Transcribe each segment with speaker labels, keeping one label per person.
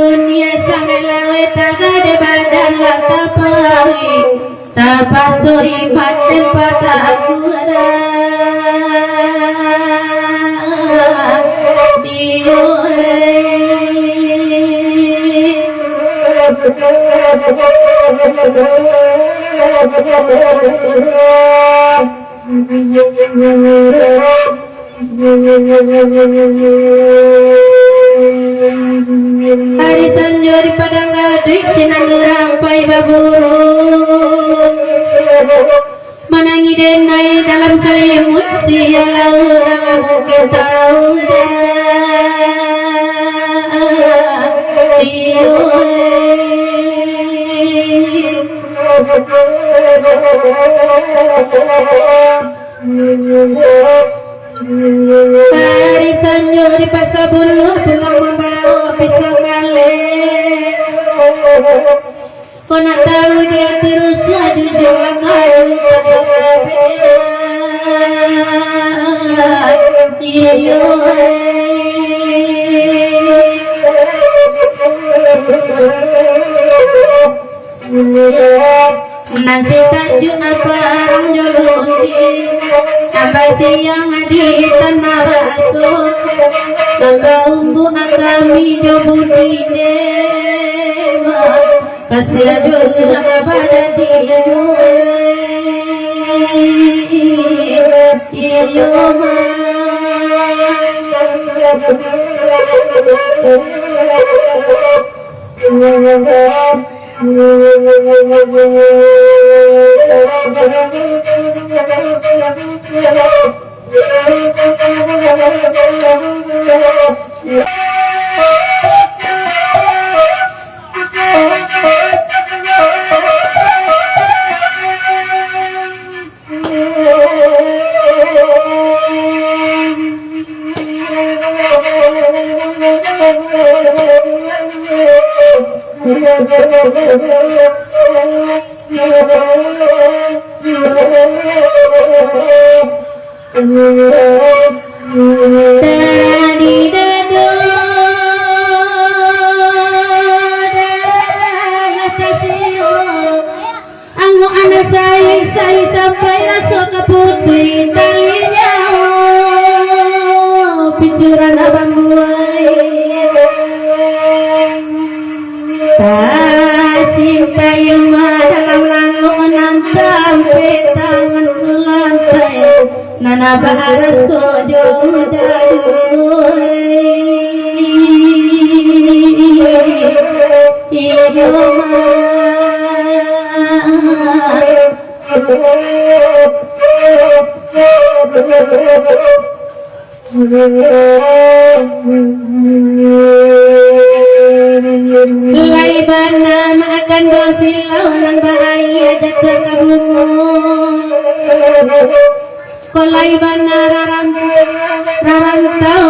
Speaker 1: dunia sangalawe tagade badan latapai tapasoi paten patagura hari tanjuri padang gaduh sinandurampai baburu manangi denai dalam selimut siala urang mungkin tahu hari tanjuri pasabulu pulang membawa pisang gale kau nak tahu dia terus jujur langgaru tak beda iyo nasi tanjung apa orang jolundi apa siang di tanah basuh maka umbu agami jobudine kasih jujur apa jadi iyo teradi dadu dalatasiyo anggo anak saya sampai rasuk ke putih talinya pikiran abang buai cinta ilmu dalam laluan sampai tangan lantai nana baras sojo laibana makan dosil launan bahaya jatuh kabungu kolaibana rarantau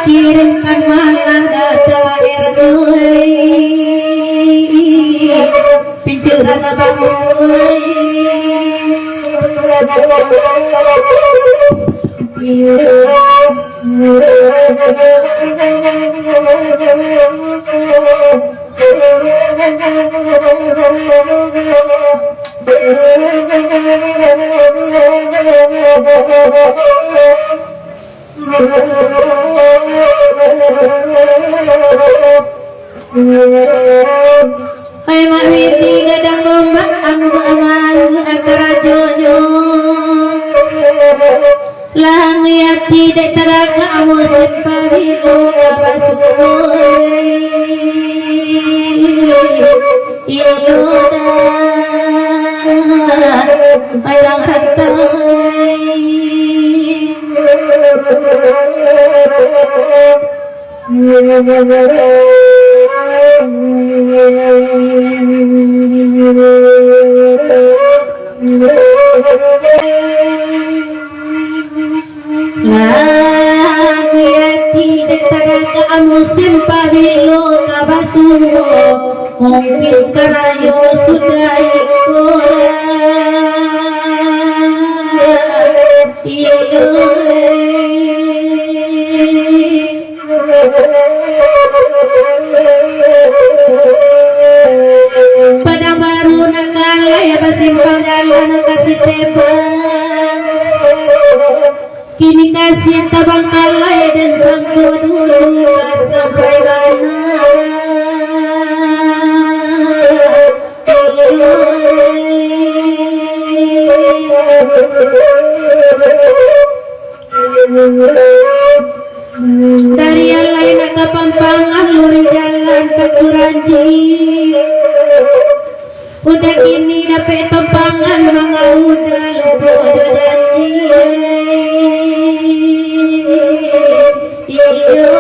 Speaker 1: kirimkan malah datang air pincuran abang hai mak witi gadang domba anggu aman agara jojo lang yati de taraga amusim pabilo kabasuri iyoda hai lang ratai musim pabilo kabasuho mungkin karayo sudah ikora iyo anak kasih tebang kini kasih tabang kalai dan sampo dulu sampai mana dari yang lain agak pampangan luri jalan ke Kuranji udah kini dapet pampangan manga udah lupa udah janji iyo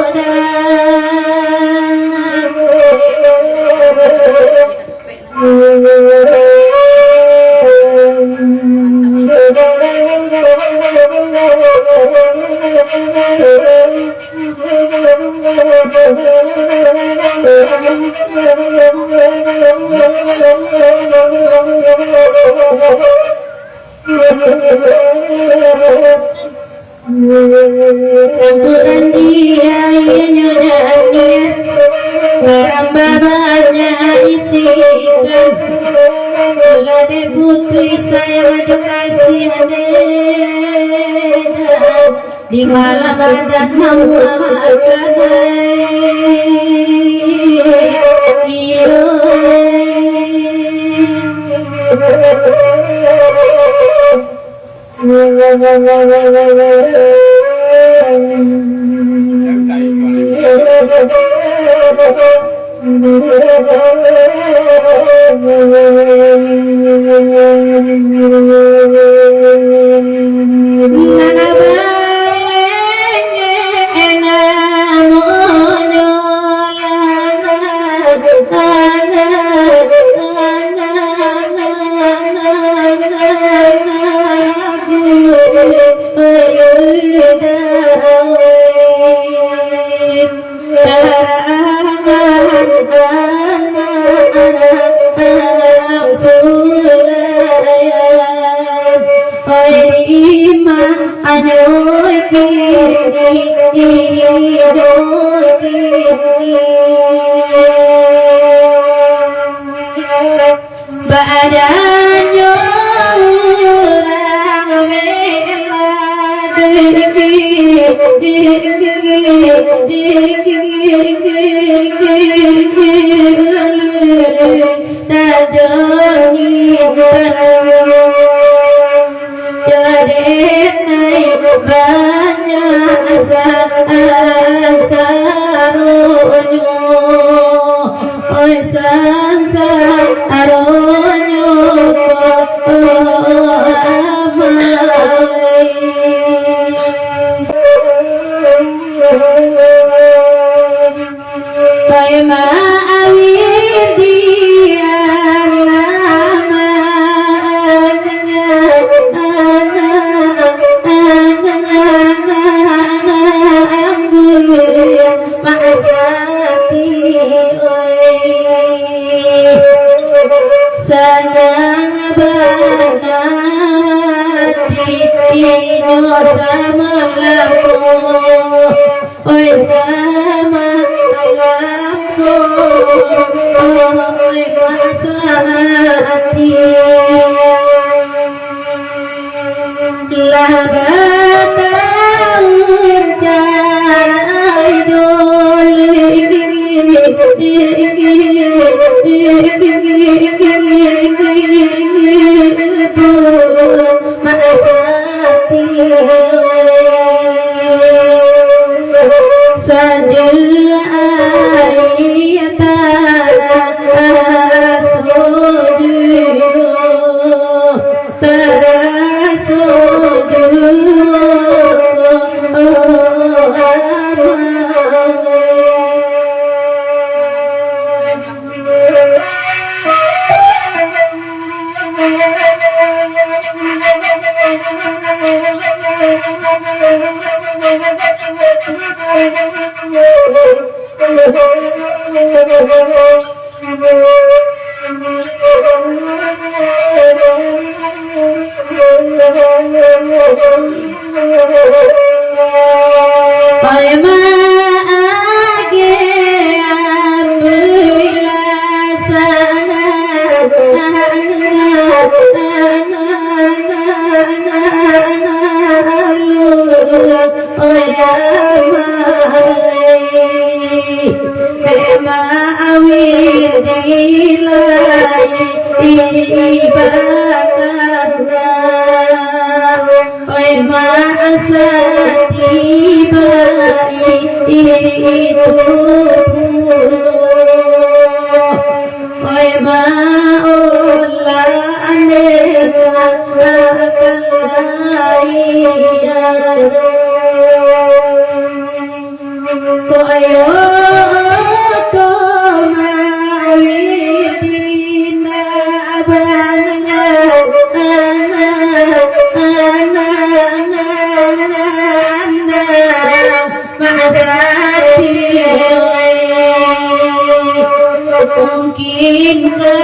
Speaker 1: Angguran dia nyodan dia merambah banyak isikan kalau dia putih saya maju kasih hadedan di malam adat mamu amalkan iyo ibakatna oi ma'asati bai itu puluh oi ma'ula aneka akan laiyaro koyo mawitina abanganga masati mungkin ke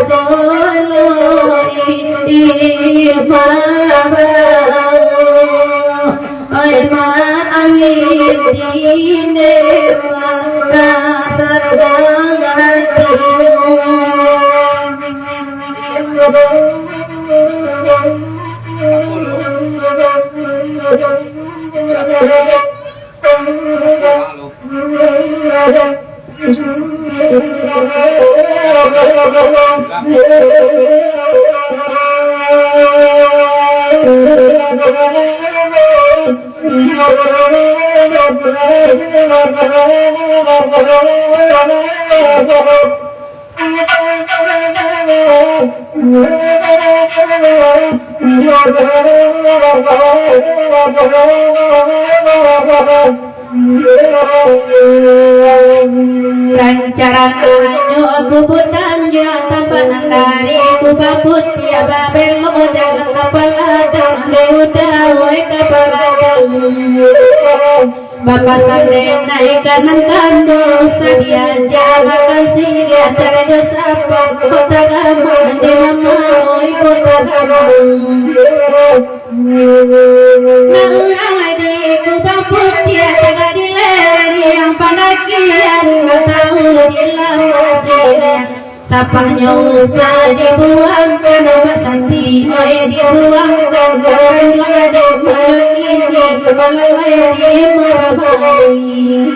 Speaker 1: Solo oi ma'awidine ma'afadang Rancaran anyo gubutan yang tampanan dari kubaput ya babel mo jalan kapaladang leudawai kapaladang Bapak sanden naik kanan kandung sadia makan siria cara josapa kota gaman di mama oi kota gaman na urang di kubaput ya taga dileri yang pandakian nggak tahu di lama siria sapanya usah dibuangkan Mbak Santi oi dibuangkan makan dua di mana ini malah di mababali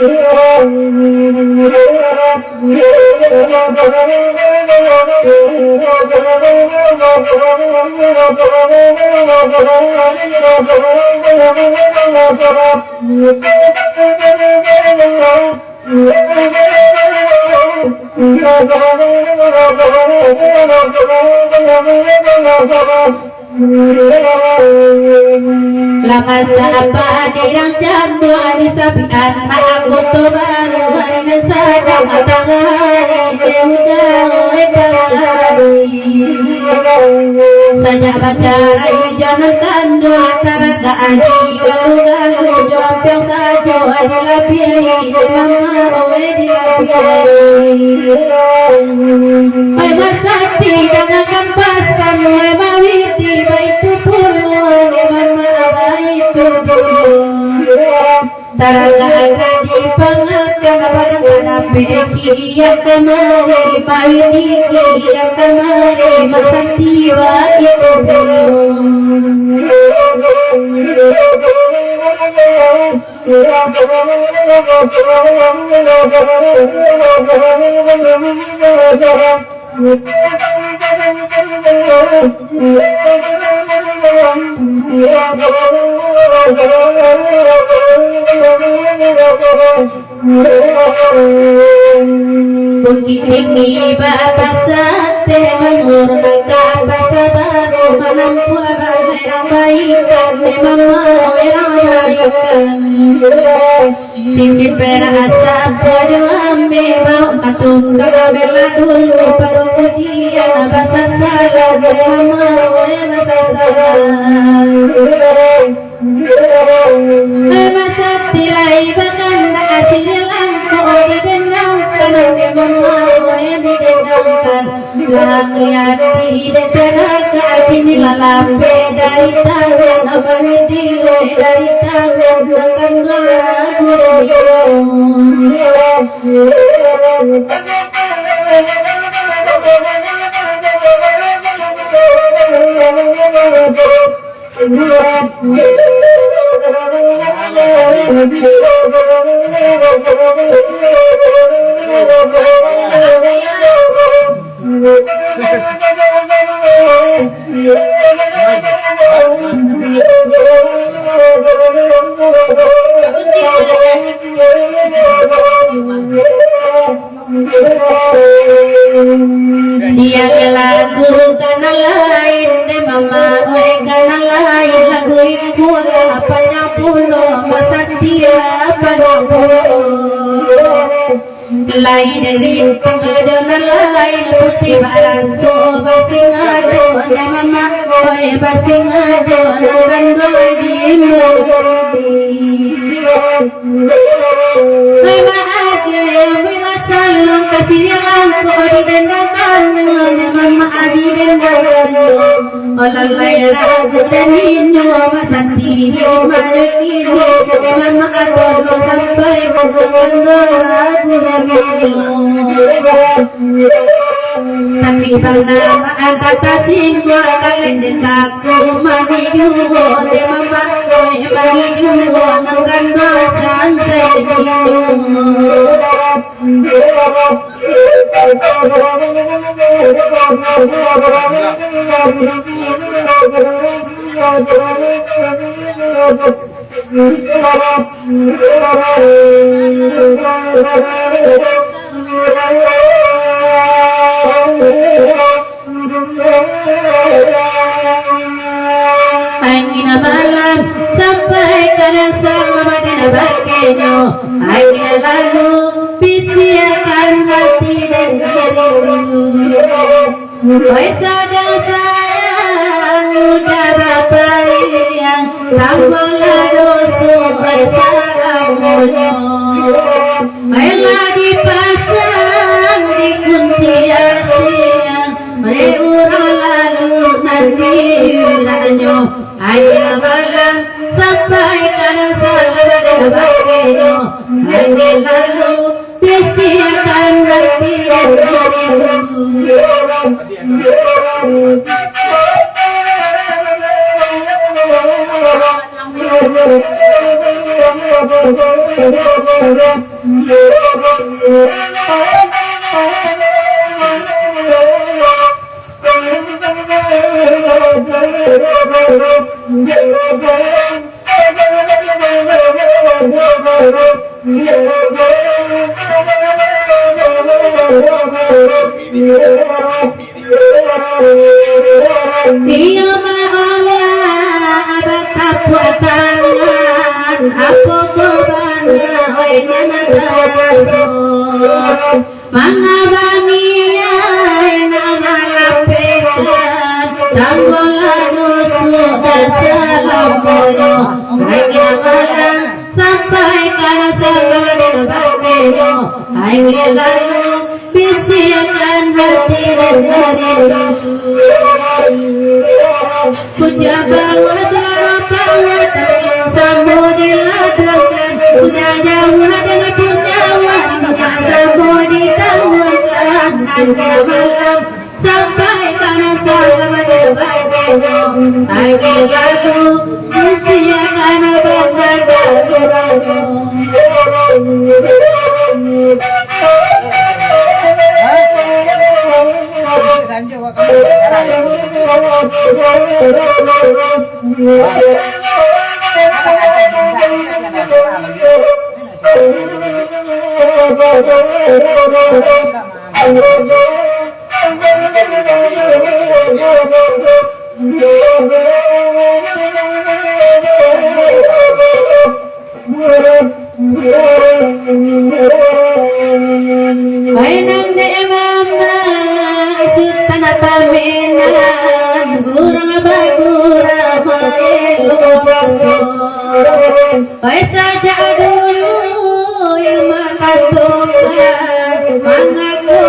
Speaker 1: lama saapa dirang jandu ani sapi anak aku tuh baru hari nan sadang matangari udah hari saja bacara jangan kandung antara gak aji galu-galu jompeng saja di lapiri di mama oe di lapiri oi masati dangakan pasan oi mawiti baitu puluh di mama baitu puluh taraga di pangakan badan kanape yang kemari mawiti yang kemari masati baitu puluh Bukit tinggi bapak sate menurun ke bahasa baru menampu abang baikan mama orang baikan cincin perak asap bojo ambe bau katung bela dulu pada kemudian bahasa salam mama bahasa salam bahasa tilai bahkan tak asir langko di dendang kanan di mama di dendangkan laki-laki deteraka kini lalape dari tangan apa video dari tangan makan gara guru Dia lagu kana lain de mama oi kana lain lagu ikula panyapulo masatila panyapulo lain rin pangajona lain putih baranso basingado de mama oi basingado nangando di oi maage bila salong kasih yang ko di dendakan de mama adi dendakan olalai ragu dan hinu masantiri marikini de mama atolo sampai ko ragu dan Tangi bernama kata singgo kalian dekaku mani jugo de mama oi mani jugo nangkan santai angin malam sampai karasa madina bakenyo angin lalu bisiakan hati dan diriku oi sadang sayang udah bapak yang tanggola dosu oi salamunyo oi lagi pasang di kunci siang mereka lalu nanti ranyo ayo balang sampai karena salah dan bagiannya ayo lalu bisiakan hati dan diriku Dia Allah abad tapuat tangan apa kobana oi nana taraso mangabania nama lapekan tanggolano sudah salamono hanya malam sampai karena salam dan bagiannya hanya lalu bisiakan hati dan diriku puja bangun selama power tapi sambo diladangkan punya jauh dan punya wan punya sambo ditangguhkan hanya malam sampai karena salam dan bagiannya hanya lalu bisiakan bangga garuranyo Mainan de mama isut tanah paminan gurang bagura maelo baso oi saja dulu ilmu katukan mangaku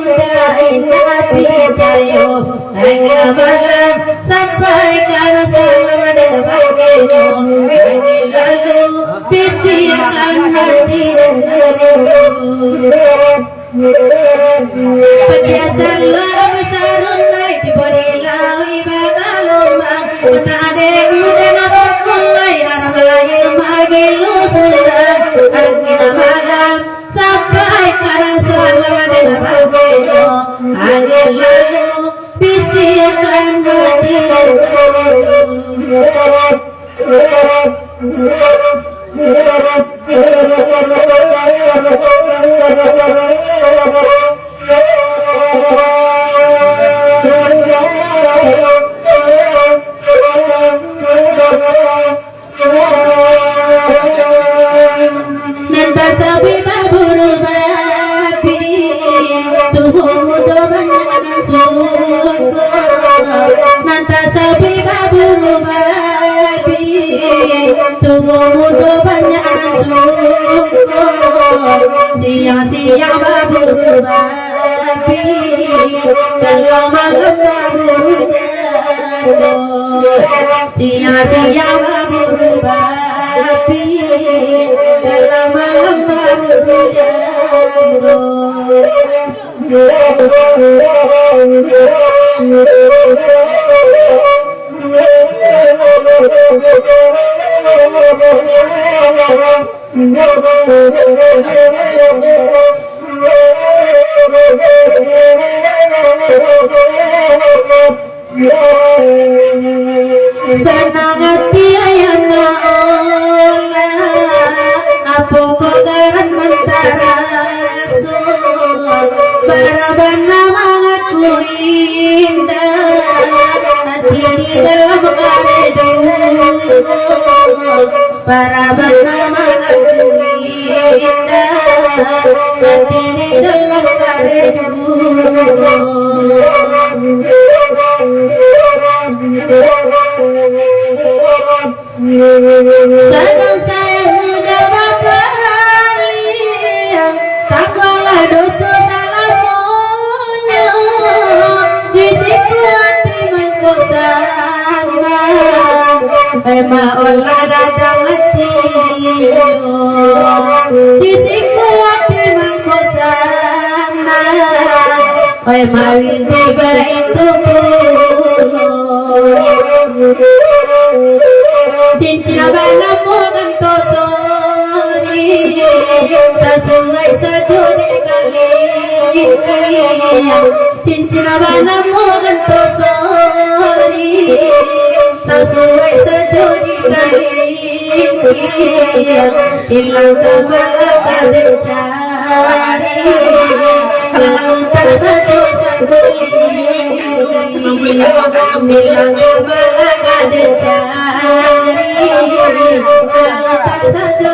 Speaker 1: udah indah pidayo hanya malam sampai karena salam dan bagiannya hanya lalu bisiakan hati dan diriku Pediasan luar besarun naik di bodilau ibagalomang Kata ade udah napakun lain aramain magilu sudah Angin malam sampai karasa angin lalu bisikan batin Nanta sabi baburu babi tuhu mudo banyak nan suku Nanta sabi baburu babi tuhu mudo banyak nan suku Siang-siang baburu babi kalau malam baburu jatuh Siang-siang baburu babi kalau malam baburu jatuh Senang hati ayam maola Apa kok garan mentara Barabana mangatku indah Hati di dalam karedu Barabana mangatku indah Hati di dalam karedu Sedang saya muda berpaling Tak kalah dosa dalam monya Di siku hati mengkosana Ema olah datang hati Di siku hati mengkosana Ema winti berintu Cinta banamu ganto sori Tasuai sajode kali Cinta banamu ganto sori Tasuai sajode kali Ilang kamala kadang cari Mau tak satu Ilang kamala kadang cari Mau tak satu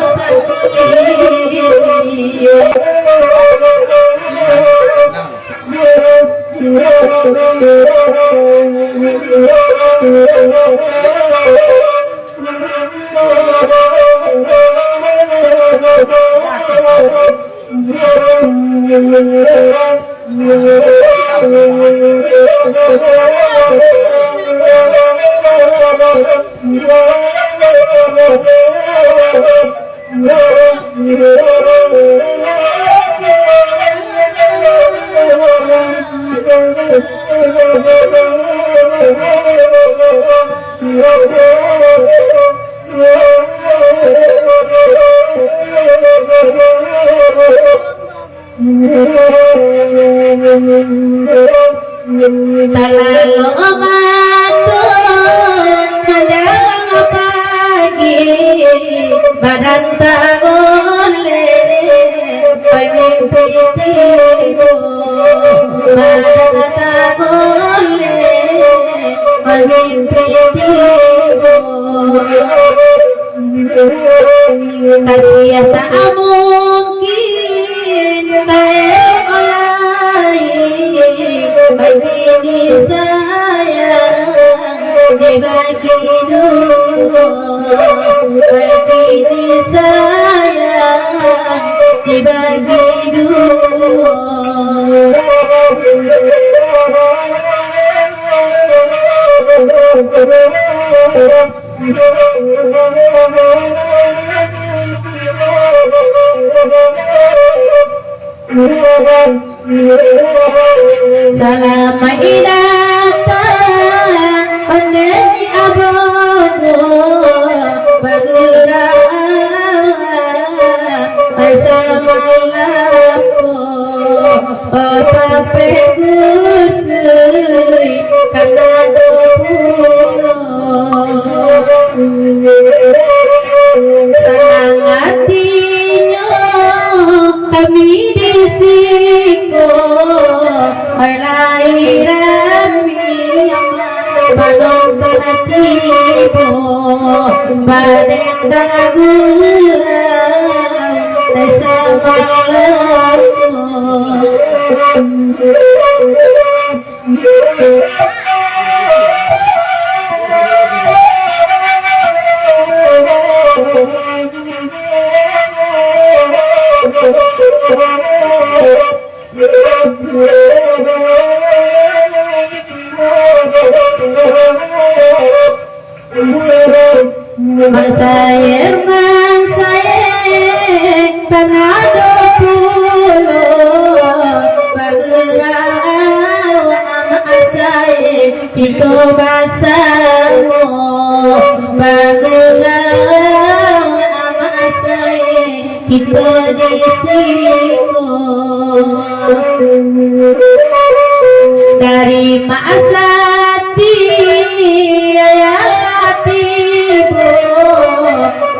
Speaker 1: Terlalu omatun menjelang pagi badan tak boleh mimpi tidur badan tak boleh mimpi tidur kasihan tak mungkin tak begini sayang dibagi dua begini sayang dibagi dua Selama datang pandemi abogo bagura masa malapko pape kusui karena pulo senang hatinya kami disiko lairami balonton hatimu baden dan agurau desa malammu Mansayer karena 20 Bagurau ama saya itu basamu Bagurau ama saya itu disiko dari Masati ya tibo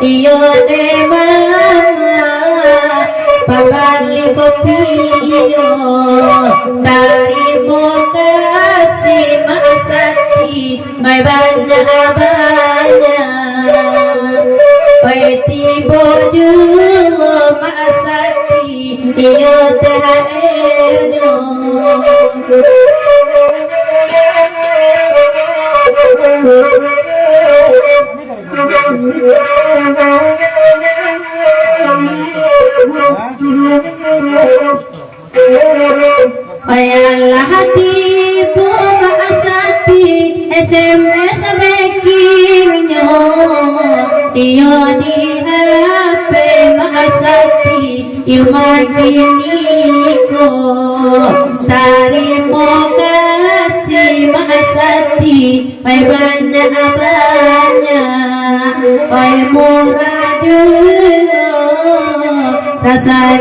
Speaker 1: iyo de mama pabali kopiyo dari Bekasi Masati may banyak tibo juga Masati iyo THR-nya Ayalah hatiku Masati SMS backingnya iyo di HP Masati ilma kiniko tarimo kasih Masati may banyak may murah juga rasa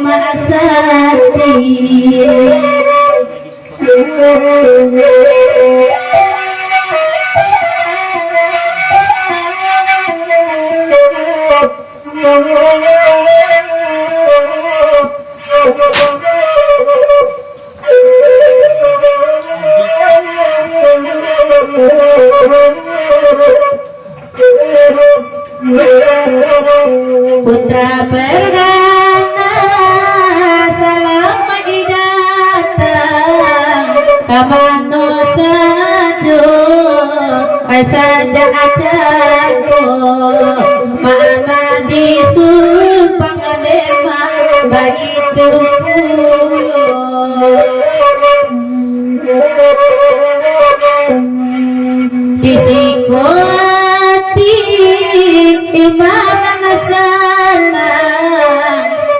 Speaker 1: Masati Putra perdana selama datang kamano sajo saja ajago mama disumpang dema begitu pulo disikoti ilmana sana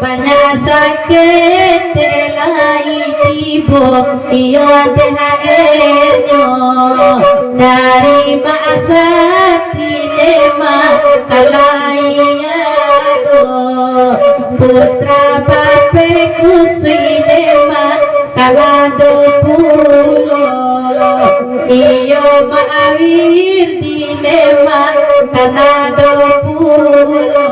Speaker 1: banyak sakit telai tibo iyo THR-nya dari Masati dema kalayado putra pape kusui dema kalado pulo iyo maawir di dema kalado pulo